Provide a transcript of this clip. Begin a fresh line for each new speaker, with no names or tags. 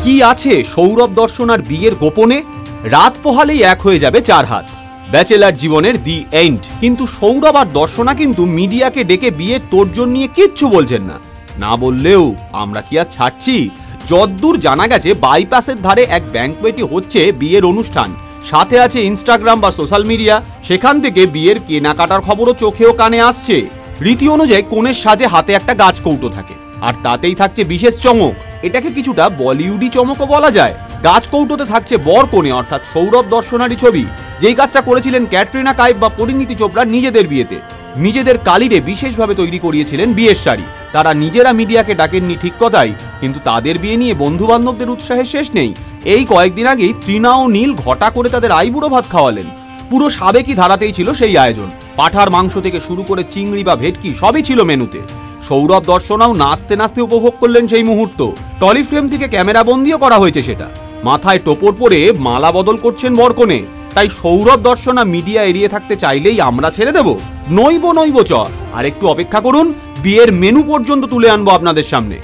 কি আছে সৌরভ দর্শন আর বিয়ের গোপনে? রাত পোহালেই এক হয়ে যাবে 4 হাত। ব্যাচেলার জীবনের দি এন্ড। কিন্তু সৌরভ আর দর্শনা কিন্তু মিডিয়াকে ডেকে বিয়ের তোড়জোড় নিয়ে কিচ্ছু বলছেন না। না বললেও আমরা কি আর ছাড়ছি? যদ্দূর জানা গেছে বাইপাসের ধারে এক ব্যাংকুয়েটে হচ্ছে বিয়ের অনুষ্ঠান, সাথে আছে ইনস্টাগ্রাম বা সোশ্যাল মিডিয়া। সেখান থেকে বিয়ের কেনাকাটার খবরও চোখে ও কানে আসছে। রীতি অনুযায়ী কনের সাজে হাতে একটা গাছ কৌটো থাকে, আর তাতেই থাকছে বিশেষ চমক। এটাকে কিছুটা বলিউডি চমকও বলা যায়। গাছ কৌটোতে থাকছে বর কনে অর্থাৎ সৌরভ দর্শনারই ছবি, যেই কাজটা করেছিলেন ক্যাটরিনা কাইফ বা পরিণীতি চোপড়া নিজেদের বিয়েতে। নিজেদের কালিরে বিশেষভাবে তৈরি করিয়েছিলেন বিয়ের শাড়ি। তারা নিজেরা মিডিয়াকে ডাকেননি ঠিক কথাই, কিন্তু তাদের বিয়ে নিয়ে বন্ধু বান্ধবদের উৎসাহের শেষ নেই। এই কয়েকদিন আগেই তৃণা ও নীল ঘটা করে তাদের আইবুড়ো ভাত খাওয়ালেন। পুরো সাবেকি ধারাতেই ছিল সেই আয়োজন। পাঠার মাংস থেকে শুরু করে চিংড়ি বা ভেটকি সবই ছিল মেনুতে। সৌরভ দর্শনাও নাচতে নাচতে উপভোগ করলেন সেই মুহূর্ত। টলিফ্রেম থেকে ক্যামেরা বন্দিও করা হয়েছে সেটা। মাথায় টোপর পরে মালা বদল করছেন বরকনে। তাই সৌরভ দর্শনা মিডিয়া এড়িয়ে থাকতে চাইলেই আমরা ছেড়ে দেব? নইব চ। আর একটু অপেক্ষা করুন, বিয়ের মেনু পর্যন্ত তুলে আনবো আপনাদের সামনে।